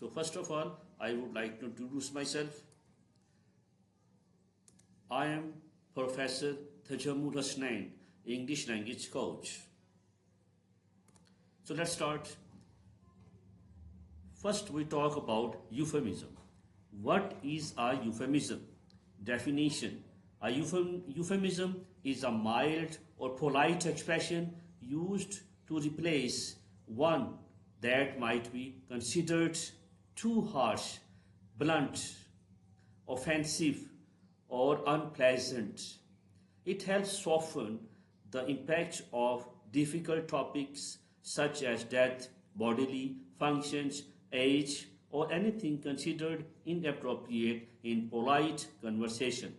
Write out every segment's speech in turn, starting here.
So first of all, I would like to introduce myself. I am Professor Tajamul Hasnain, English language coach. So let's start. First, we talk about euphemism. What is a euphemism? Definition. A euphemism is a mild or polite expression used to replace one that might be considered too harsh, blunt, offensive, or unpleasant. It helps soften the impact of difficult topics such as death, bodily functions, age, or anything considered inappropriate in polite conversation.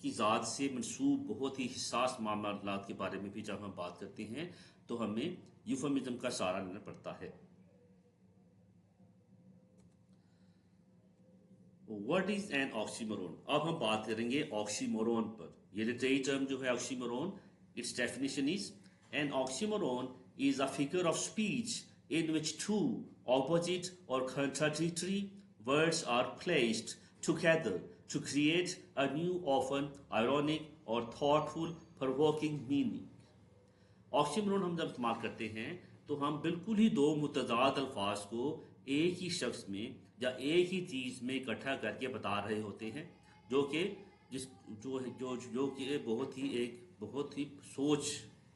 کی ذات سے منسوب بہت ہی حساس معاملات کے بارے میں بھی جب ہم بات کرتے ہیں تو ہمیں یوفمزم کا سہارا لینا پڑتا ہے. What is an oxymoron? اب ہم بات کریں گے آکسیمورون پر. یہ لٹریری ٹرم جو ہے آکسیمورون, its definition is an oxymoron is a figure of speech in which two opposite or contradictory words are placed together to create a new, often ironic or thoughtful, provoking meaning. آکسیمورون ہم جب استعمال کرتے ہیں تو ہم بالکل ہی دو متضاد الفاظ کو ایک ہی شخص میں یا ایک ہی چیز میں اکٹھا کر کے بتا رہے ہوتے ہیں, جو کہ جو کہ بہت ہی سوچ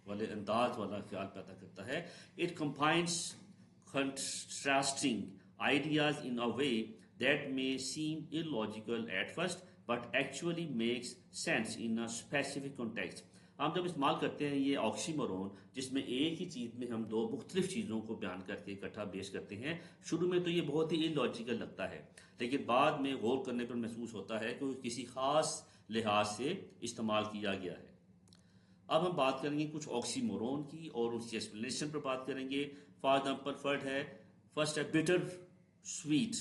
والے انداز والا خیال پیدا کرتا ہے. It combines contrasting ideas in a way that may seem illogical at first but actually makes sense in a specific context. ہم جب استعمال کرتے ہیں یہ آکسیمورون, جس میں ایک ہی چیز میں ہم دو مختلف چیزوں کو بیان کر کے اکٹھا پیش کرتے ہیں, شروع میں تو یہ بہت ہی illogical لگتا ہے, لیکن بعد میں غور کرنے پر محسوس ہوتا ہے کہ کسی خاص لحاظ سے استعمال کیا گیا ہے. اب ہم بات کریں گے کچھ آکسیمورون کی اور اس کی ایکسپلینیشن پر بات کریں گے. فار ایگزامپل فرسٹ ہے بٹر سویٹ.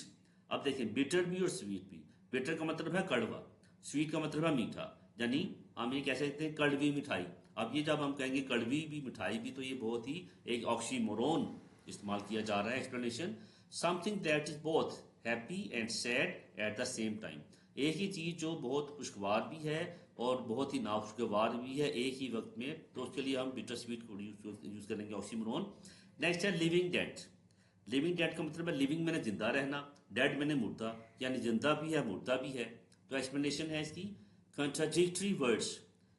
اب دیکھیں بٹر بھی اور سویٹ بھی. بٹر کا مطلب ہے کڑوا, سویٹ کا مطلب ہے میٹھا, یعنی ہم یہ کہہ سکتے ہیں کڑوی مٹھائی. اب یہ جب ہم کہیں گے کڑوی بھی مٹھائی بھی, تو یہ بہت ہی ایک آکسیمورون استعمال کیا جا رہا ہے. Explanation something that is both happy and sad at the same time. ایک ہی چیز جو بہت خوشگوار بھی ہے اور بہت ہی ناخوشگوار بھی ہے ایک ہی وقت میں, تو اس کے لیے ہم بٹر سویٹ کو یوز کریں گے آکسیمورون. نیکسٹ ہے لیونگ ڈیڈ. لیونگ ڈیڈ کا مطلب ہے لیونگ میں نے زندہ رہنا, ڈیڈ میں نے مردہ, یعنی زندہ بھی ہے مردہ بھی ہے. تو ایکسپلینیشن ہے اس کی contradictory words,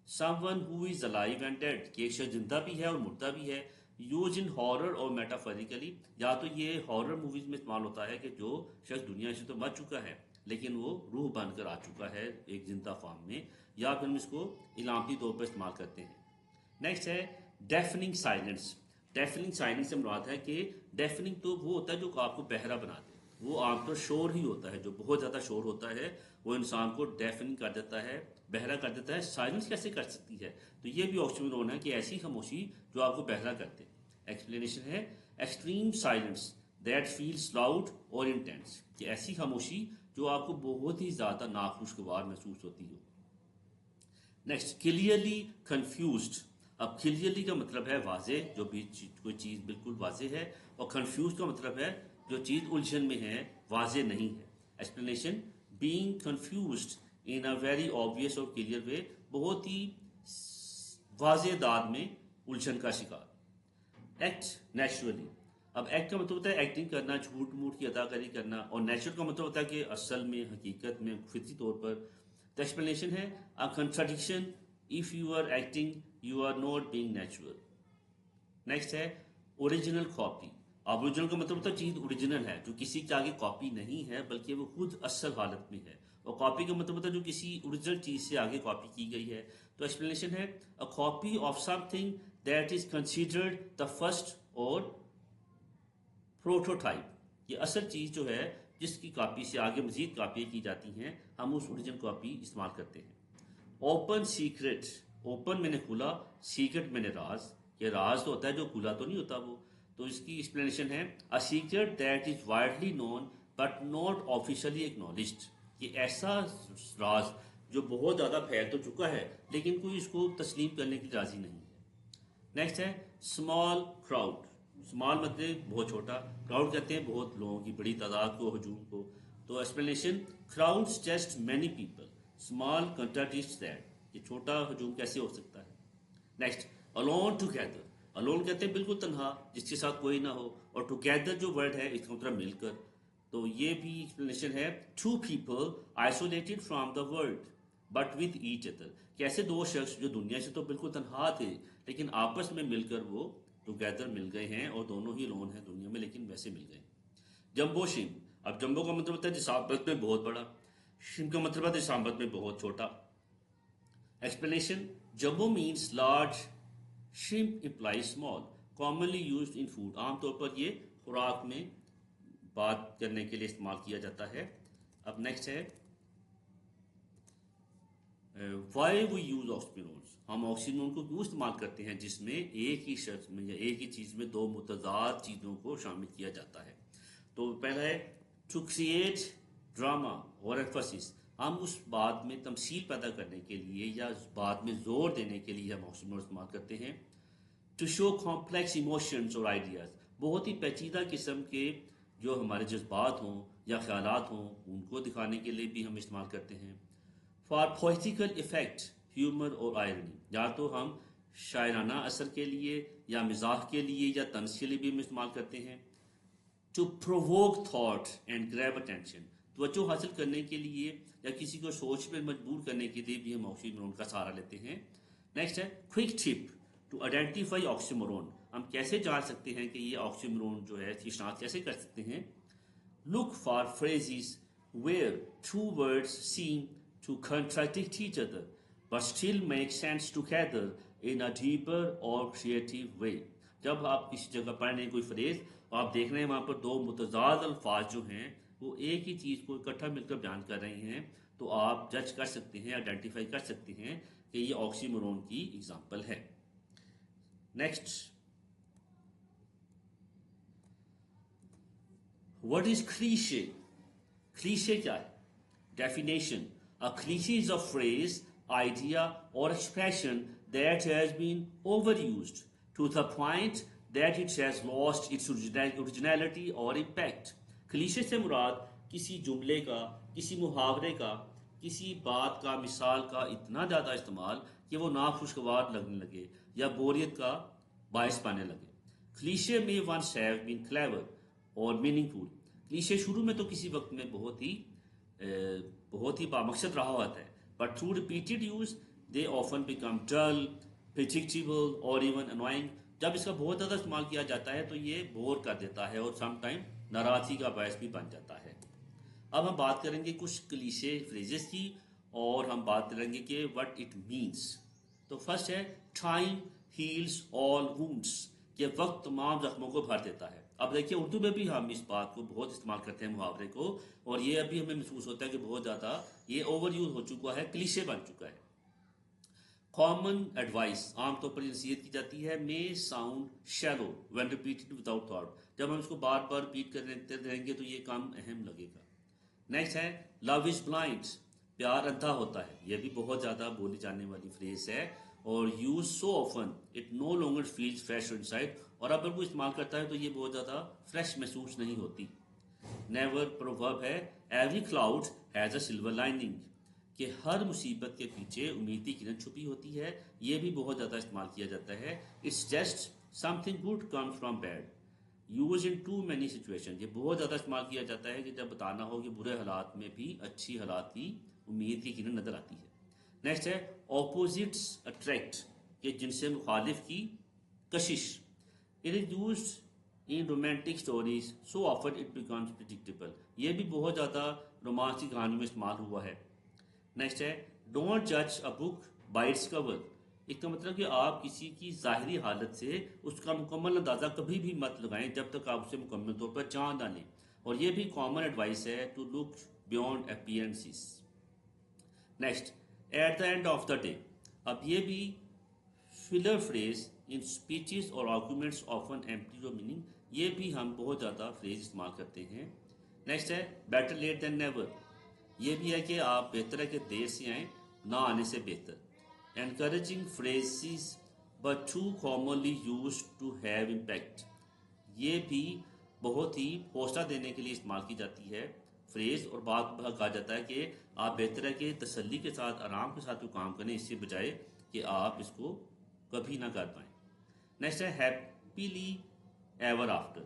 someone who is alive and dead, کہ ایک شخص زندہ بھی ہے اور مردہ بھی ہے. used in horror اور metaphorically, یا تو یہ ہارر موویز میں استعمال ہوتا ہے کہ جو شخص دنیا سے تو مر چکا ہے لیکن وہ روح بن کر آ چکا ہے ایک زندہ فارم میں, یا پھر ہم اس کو علامتی طور پر استعمال کرتے ہیں. نیکسٹ ہے ڈیفننگ سائلنس. ڈیفننگ سائلنس سے مراد ہے کہ ڈیفننگ تو وہ ہوتا ہے جو آپ کو بہرا بنا دے. وہ عام طور شور ہی ہوتا ہے, جو بہت زیادہ شور ہوتا ہے وہ انسان کو ڈیفننگ کر دیتا ہے, بہرا کر دیتا ہے. سائلنس کیسے کر سکتی ہے؟ تو یہ بھی آکسیمورون ہے کہ ایسی خاموشی جو آپ کو بہرا کرتے. ایکسپلینیشن ہے extreme silence that feels loud اور انٹینس, کہ ایسی خاموشی جو آپ کو بہت ہی زیادہ ناخوشگوار محسوس ہوتی ہو. Next clearly confused. اب کلیئرلی کا مطلب ہے واضح, جو بھی کوئی چیز بالکل واضح ہے, اور کنفیوز کا مطلب ہے جو چیز الجھن میں ہے, واضح نہیں ہے. Explanation being confused in a very obvious اور کلیئر وے, بہت ہی واضح انداز میں الجھن کا شکار. Act naturally. اب ایکٹ کا مطلب ہوتا ہے ایکٹنگ کرنا, جھوٹ موٹ کی اداکاری کرنا, اور نیچرل کا مطلب ہوتا ہے کہ اصل میں حقیقت میں فطری طور پر. تو ایکسپلینیشن ہے a contradiction, if you are acting you are not being natural. Next ہے اوریجنل کاپی. اب اوریجنل کا مطلب ہوتا ہے چیز اوریجنل ہے, جو کسی کے آگے کاپی نہیں ہے بلکہ وہ خود اصل حالت میں ہے. اور کاپی کا مطلب ہوتا ہے جو کسی اوریجنل چیز سے آگے کاپی کی گئی ہے. تو ایکسپلینیشن ہے a copy of something that is considered the first اور پروٹوٹائپ. یہ اصل چیز جو ہے جس کی کاپی سے آگے مزید کاپیاں کی جاتی ہیں, ہم اس اوریجنل کاپی استعمال کرتے ہیں. Open secret. اوپن میں نے کھلا, سیکرٹ میں نے راز. یہ راز تو ہوتا ہے جو کھلا تو نہیں ہوتا وہ. تو اس کی ایکسپلینیشن ہے a secret that is widely known but not officially acknowledged. یہ ایسا راز جو بہت زیادہ پھیل تو چکا ہے لیکن کوئی اس کو تسلیم کرنے کے لیے راضی نہیں ہے. نیکسٹ ہے اسمال کراؤڈ. اسمال مطلب بہت چھوٹا, کراؤڈ کہتے ہیں بہت لوگوں کی بڑی تعداد کو, ہجوم کو. تو explanation crowds just many people, small contradicts that. یہ چھوٹا ہجوم کیسے ہو سکتا ہے؟ Next alone together. alone کہتے ہیں بالکل تنہا, جس کے ساتھ کوئی نہ ہو, اور together جو ورڈ ہے اس کا مطلب مل کر. تو یہ بھی ایکسپلینیشن ہے two people isolated from the world but with each other. کہ ایسے دو شخص جو دنیا سے تو بالکل تنہا تھے لیکن آپس میں مل کر وہ ٹوگیدر مل گئے ہیں, اور دونوں ہی لون ہیں دنیا میں لیکن ویسے مل گئے. جمبو شم. اب جمبو کا مطلب ہوتا ہے جسامت میں بہت بڑا, شم کا مطلب ہے جسامت میں بہت چھوٹا. Explanation jumbo means large, shrimp implies small, commonly used in food. عام طور پر یہ خوراک میں بات کرنے کے لیے استعمال کیا جاتا ہے. اب نیکسٹ ہے وائی وی یوز آکسیمورونس، ہم آکسیمورون کو کیوں استعمال کرتے ہیں جس میں ایک ہی شخص میں یا ایک ہی چیز میں دو متضاد چیزوں کو شامل کیا جاتا ہے. تو پہلا ہے ٹو کریٹ ڈراما اور ایمفسس، ہم اس بات میں تمثیل پیدا کرنے کے لیے یا اس بات میں زور دینے کے لیے ہم آکسیمورون استعمال کرتے ہیں. ٹو شو کمپلیکس ایموشنز اور آئیڈیاز، بہت ہی پیچیدہ قسم کے جو ہمارے جذبات ہوں یا خیالات ہوں ان کو دکھانے کے لیے بھی ہم استعمال کرتے ہیں. فار پوئٹیکل افیکٹ، ہیومر اور آئرنی، یا تو ہم شاعرانہ اثر کے لیے یا مزاح کے لیے یا طنز کے لیے بھی ہم استعمال کرتے ہیں. To provoke thought and grab attention, توجہ حاصل کرنے کے لیے یا کسی کو سوچ پر مجبور کرنے کے لیے بھی ہم آکسیمورون کا سہارا لیتے ہیں. نیکسٹ ہے کوئک ٹپ ٹو آئیڈینٹیفائی آکسیمورون، ہم کیسے جان سکتے ہیں کہ یہ آکسیمورون جو ہے اس کی شناخت کیسے کر سکتے ہیں. Look for phrases where two words seem to contradict each other but still make sense together in a deeper or creative way. جب آپ کسی جگہ پڑھ رہے ہیں کوئی فریز اور آپ دیکھ رہے ہیں وہاں پر دو متضاد الفاظ جو ہیں وہ ایک ہی چیز کو اکٹھا مل کر بیان کر رہے ہیں، تو آپ جج کر سکتے ہیں، آئیڈینٹیفائی کر سکتے ہیں کہ یہ آکسیمورون کی ایگزامپل ہے. Next, what is cliché؟ cliché کیا ہے؟ Definition: a cliché is a phrase, idea or expression that has been overused to the point that it has lost its originality or impact. cliché سے مراد کسی جملے کا، کسی محاورے کا، کسی بات کا، مثال کا اتنا زیادہ استعمال کہ وہ ناخوشگوار لگنے لگے یا بوریت کا باعث بننے لگے. cliché may once have been clever اور میننگ فل. کلیشے شروع میں تو کسی وقت میں بہت ہی بامقصد رہا ہوتا ہے، but through repeated use they often become dull, predictable اور ایون انوائنگ. جب اس کا بہت زیادہ استعمال کیا جاتا ہے تو یہ بور کر دیتا ہے اور سم ٹائم ناراضگی کا باعث بھی بن جاتا ہے. اب ہم بات کریں گے کچھ کلیشے فریزز کی اور ہم بات کریں گے کہ وٹ اٹ مینس. تو فرسٹ ہے ٹائم ہیلز آل وونڈس، کہ وقت تمام زخموں کو بھر دیتا ہے. اب دیکھیے اردو میں بھی ہم اس بات کو بہت استعمال کرتے ہیں محاورے کو، اور یہ ابھی ہمیں محسوس ہوتا ہے کہ بہت زیادہ یہ اوور یوز ہو چکا ہے، کلیشے بن چکا ہے. کامن ایڈوائس، عام طور پر یہ نصیحت کی جاتی ہے، may sound shallow when repeated without thought، جب ہم اس کو بار بار ریپیٹ کرتے رہیں گے تو یہ کم اہم لگے گا. نیکسٹ ہے لو از بلائنڈ، پیار اندھا ہوتا ہے. یہ بھی بہت زیادہ بولی جانے والی فریز ہے اور use so often it no longer feels fresh inside, اور اب کوئی استعمال کرتا ہے تو یہ بہت زیادہ فریش محسوس نہیں ہوتی. نیور پروورب ہے every cloud has a silver lining, کہ ہر مصیبت کے پیچھے امید کی کرن چھپی ہوتی ہے. یہ بھی بہت زیادہ استعمال کیا جاتا ہے. It's just something good comes from bad, use in too many situation. یہ بہت زیادہ استعمال کیا جاتا ہے کہ جب بتانا ہو کہ برے حالات میں بھی اچھی حالات کی امید کی کرن نظر آتی ہے. نیکسٹ ہے اپوزٹس اٹریکٹ، کہ جن سے مخالف کی کشش. It is used in romantic stories so often it becomes predictable, یہ بھی بہت زیادہ رومانس کی کہانیوں میں استعمال ہوا ہے. نیکسٹ ہے ڈونٹ جج اے بک بائی اٹس کور، اس کا مطلب کہ آپ کسی کی ظاہری حالت سے اس کا مکمل اندازہ کبھی بھی مت لگائیں جب تک آپ اسے مکمل طور پر جان نہ لیں. اور یہ بھی کامن ایڈوائس ہے to look beyond appearances. Next at the end of the day, اب یہ بھی فلر فریز ان اسپیچز اور arguments often empty of meaning, یہ بھی ہم بہت زیادہ فریز استعمال کرتے ہیں. نیکسٹ ہے بیٹر لیٹ دین نیور، یہ بھی ہے کہ آپ بہتر ہے کہ دیر سے آئیں، نہ آنے سے بہتر. Encouraging phrases but too commonly used to have impact, یہ بھی بہت ہی حوصلہ دینے کے لیے استعمال کی جاتی ہے فریز، اور بات کہا جاتا ہے کہ آپ بہتر ہے کہ تسلی کے ساتھ آرام کے ساتھ وہ کام کریں اس سے بجائے کہ آپ اس کو کبھی نہ کر پائیں. نیکسٹ ہے happily ever after,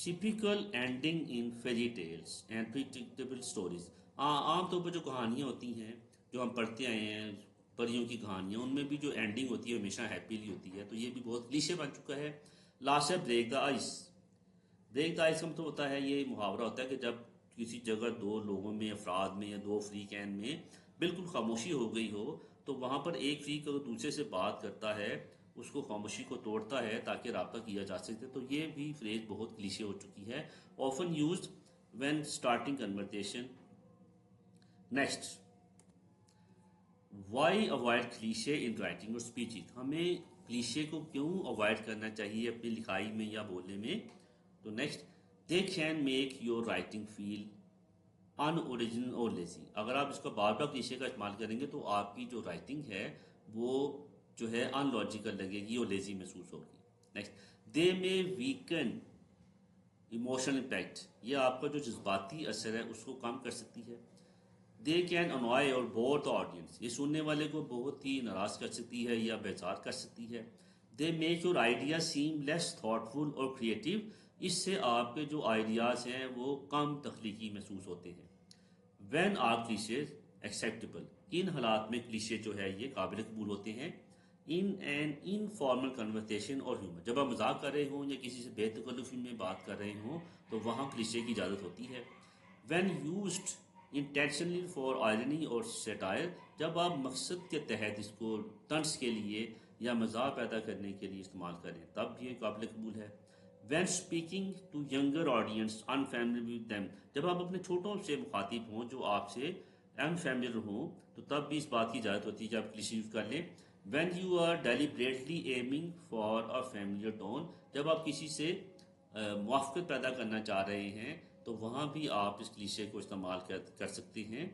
typical ending in fairy tales and predictable stories. عام طور پر جو کہانیاں ہوتی ہیں جو ہم پڑھتے آئے ہیں پریوں کی کہانیاں، ان میں بھی جو اینڈنگ ہوتی ہے ہمیشہ ہیپیلی ہوتی ہے، تو یہ بھی بہت کلیشے بن چکا ہے. لاسٹ ہے break the ice. Break the ice کا مطلب ہوتا ہے، یہ محاورہ ہوتا ہے کہ جب کسی جگہ دو لوگوں میں، افراد میں یا دو فریقین میں بالکل خاموشی ہو گئی ہو تو وہاں پر ایک فریق اگر دوسرے سے بات کرتا ہے اس کو خاموشی کو توڑتا ہے تاکہ رابطہ کیا جا سکے. تو یہ بھی فریز بہت کلیشے ہو چکی ہے، often used when starting conversation. Next why avoid cliches in writing اور اسپیچز، ہمیں کلیشے کو کیوں اوائڈ کرنا چاہیے اپنی لکھائی میں یا بولنے میں؟ تو next, they can make your writing feel unoriginal اور لیزی، اگر آپ اس کا بار بار کلیشے کا استعمال کریں گے تو آپ کی جو رائٹنگ ہے وہ جو ہے ان لاجیکل لگے گی اور لیزی محسوس ہوگی۔ نیکسٹ، دے مے ویکن ایموشنل امپیکٹ، یہ آپ کا جو جذباتی اثر ہے اس کو کم کر سکتی ہے۔ دے کین انوائے اور بور دا آڈینس، یہ سننے والے کو بہت ہی ناراض کر سکتی ہے یا بیزار کر سکتی ہے۔ They make your idea seem less thoughtful اور کریٹیو، اس سے آپ کے جو آئیڈیاز ہیں وہ کم تخلیقی محسوس ہوتے ہیں۔ وین آر کلیشیز ایکسیپٹیبل، کن حالات میں کلیشے جو ہے یہ قابل قبول ہوتے ہیں؟ ان این انفارمل کنورسیشن اور ہیومر، جب آپ مذاق کر رہے ہوں یا کسی سے بے تکلفی میں بات کر رہے ہوں تو وہاں کلیشے کی اجازت ہوتی ہے۔ When used intentionally for irony اور سیٹائر، جب آپ مقصد کے تحت اس کو طنز کے لیے یا مزاح پیدا کرنے کے لیے استعمال کریں تب بھی یہ قابل قبول ہے۔ When speaking to younger audience unfamiliar with them, جب آپ اپنے چھوٹوں سے مخاطب ہوں جو آپ سے انفیملیئر ہوں تو تب بھی اس بات کی اجازت ہوتی ہے کہ آپ کلیشے یوز کر لیں۔ When you are deliberately aiming for a familiar tone, جب آپ کسی سے موافقت پیدا کرنا چاہ رہے ہیں تو وہاں بھی آپ اس کلیشے کو استعمال کر سکتے ہیں۔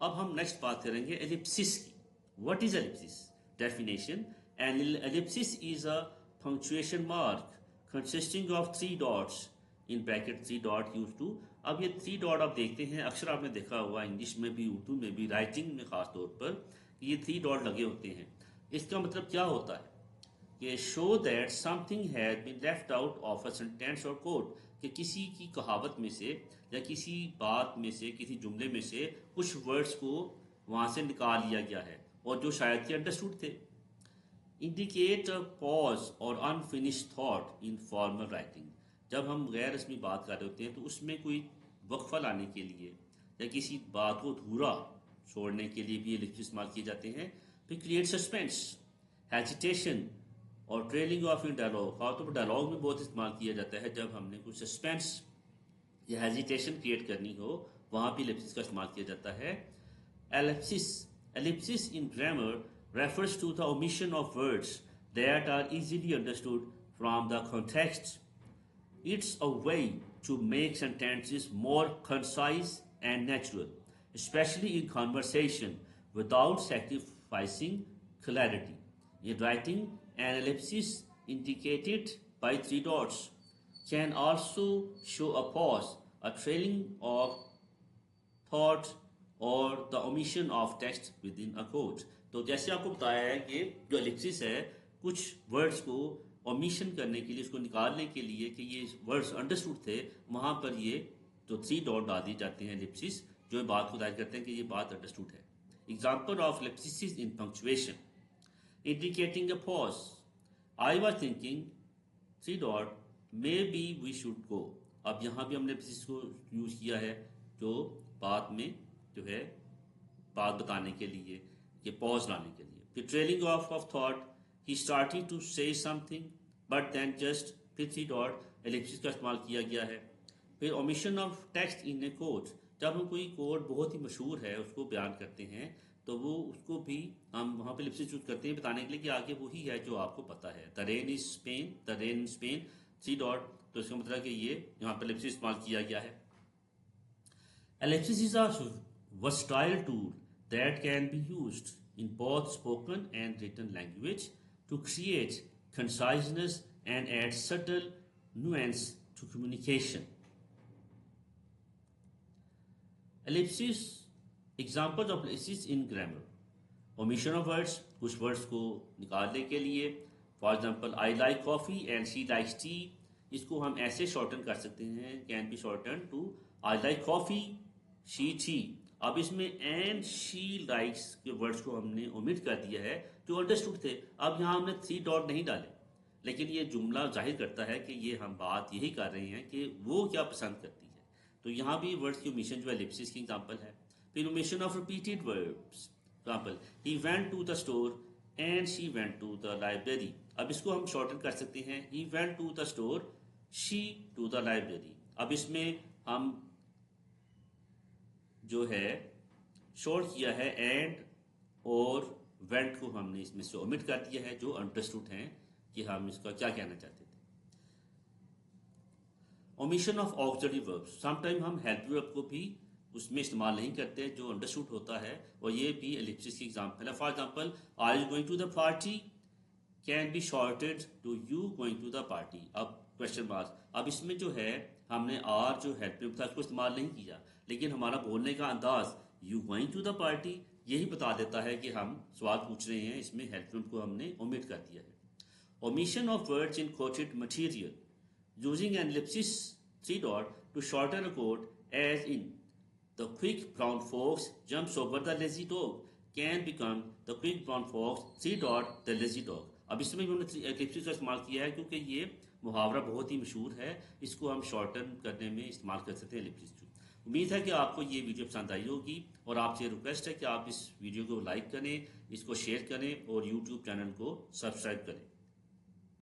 اب ہم نیکسٹ بات کریں گے ایلپسس کی۔ What is ellipsis? Definition: an ellipsis is a punctuation mark consisting of three dots in bracket three dot used to، اب یہ تھری ڈاٹ آپ دیکھتے ہیں اکثر آپ نے دیکھا ہوا انگلش میں بھی اردو میں بھی رائٹنگ میں خاص طور پر یہ تھری ڈاٹ لگے ہوتے ہیں۔ اس کا مطلب کیا ہوتا ہے کہ show that some thing has been left out of a sentence اور کوٹ، کہ کسی کی کہاوت میں سے یا کسی بات میں سے کسی جملے میں سے کچھ ورڈز کو وہاں سے نکال لیا گیا ہے اور جو شاید کہ انڈرسٹوڈ تھے۔ انڈیکیٹ پاز اور انفینش تھاٹ ان فارمل رائٹنگ، جب ہم غیر رسمی بات کر رہے ہوتے ہیں تو اس میں کوئی وقفہ لانے کے لیے یا کسی بات کو ادھورا چھوڑنے کے لیے بھی یہ لفظ استعمال کیے جاتے ہیں۔ پھر کریٹ سسپینس، ہیجیٹیشن اور ٹریلنگ آف ان ڈائلاگ، خاص طور پر ڈائلاگ میں بہت استعمال کیا جاتا ہے جب ہم نے کوئی سسپینس یا ہیجیٹیشن کریٹ کرنی ہو، وہاں بھی ایلپسس کا استعمال کیا جاتا ہے۔ Ellipsis in grammar refers to the omission of words that are easily understood from the context. It's a way to make sentences more concise and natural, especially in conversation, without sacrificing clarity. In writing, an ellipsis indicated by three dots can also show a pause, a trailing of thought اور the omission of text within a quote. تو جیسے آپ کو بتایا ہے کہ جو ایلپسس ہے کچھ ورڈز کو omission کرنے کے لیے، اس کو نکالنے کے لیے کہ یہ ورڈز انڈرسٹوڈ تھے، وہاں پر یہ جو تھری ڈاٹ ڈال دی جاتے ہیں ایلپسس، جو بات کو ظاہر کرتے ہیں کہ یہ بات انڈرسٹوڈ ہے۔ Example of ellipsis in punctuation: indicating a pause, I was thinking three dot maybe we should go, اب یہاں بھی ہم نے ایلپسس کو یوز کیا ہے جو بات میں جو ہے بات بتانے کے لیے کہ پاز لانے کے لیے۔ پھر trailing of thought, he starting to say something but then just, پھر تھری ڈاٹ ایلپسس کا استعمال کیا گیا ہے۔ پھر omission of text in a quote, جب ہم کوئی کوٹ بہت ہی مشہور ہے اس کو بیان کرتے ہیں تو وہ اس کو بھی ہم وہاں پہ ایلپسس یوز کرتے ہیں بتانے کے لیے کہ آگے وہی ہے جو آپ کو پتہ ہے۔ دا رین is span, the rain is span, three dot, تو اس کا مطلب کہ یہ یہاں پہ ایلپسس استعمال کیا گیا ہے۔ Ellipsis is a versatile tool that can be used in both spoken and written language to create conciseness and add subtle nuance to communication. Ellipsis, examples of ellipsis in grammar: omission of words، کچھ words کو نکالنے کے لیے، for example I like coffee and she likes tea، اس کو ہم ایسے shorten کر سکتے ہیں، can be shortened to I like coffee she tea۔ اب اس میں اینڈ شی لائکس کے ورڈز کو ہم نے اومٹ کر دیا ہے جو انڈرسٹوڈ تھے، اب یہاں ہم نے تھری ڈاٹ نہیں ڈالے، لیکن یہ جملہ ظاہر کرتا ہے کہ یہ ہم بات یہی کر رہے ہیں کہ وہ کیا پسند کرتی ہے، تو یہاں بھی ورڈز کی اومیشن جو ہے ایلپسس کی ایگزامپل ہے۔ پھر omission of repeated words, example he went to the store and she went to the library, اب اس کو ہم شارٹن کر سکتے ہیں he went to the store she to the library. اب اس میں ہم جو ہے شارٹ کیا ہے اینڈ اور وینٹ کو ہم نے اس میں سے اومٹ کر دیا ہے جو انڈرسٹوڈ ہیں کہ ہم اس کا کیا کہنا چاہتے تھے. اومیشن آف آکسیلری ورب. سم ٹائم ہم ہیلپ ورب کو بھی اس میں استعمال نہیں کرتے جو انڈرسٹوڈ ہوتا ہے, اور یہ بھی ایلپسس کی ایگزامپل ہے. For example, are you going to the party can be shortened to you going to the party. اب کوشچن مارک, اب اس میں جو ہے ہم نے آر جو ہیلپ ورب تھا اس کو استعمال نہیں کیا, لیکن ہمارا بولنے کا انداز you going to the party یہی بتا دیتا ہے کہ ہم سوال پوچھ رہے ہیں. اس میں ہیلپ ورب کو ہم نے اومٹ کر دیا ہے. Omission of words in quoted material using an ellipsis 3 dot to shorten a quote, as in the quick brown fox jumps over the lazy dog can become the quick brown fox 3 dot the lazy dog. اب اس میں بھی انہوں نے ایلپسس کا استعمال کیا ہے کیونکہ یہ محاورہ بہت ہی مشہور ہے, اس کو ہم شارٹن کرنے میں استعمال کر سکتے ہیں ایلپسس کو. امید ہے کہ آپ کو یہ ویڈیو پسند آئی ہوگی, اور آپ سے ریکویسٹ ہے کہ آپ اس ویڈیو کو لائک کریں, اس کو شیئر کریں اور یوٹیوب چینل کو سبسکرائب کریں.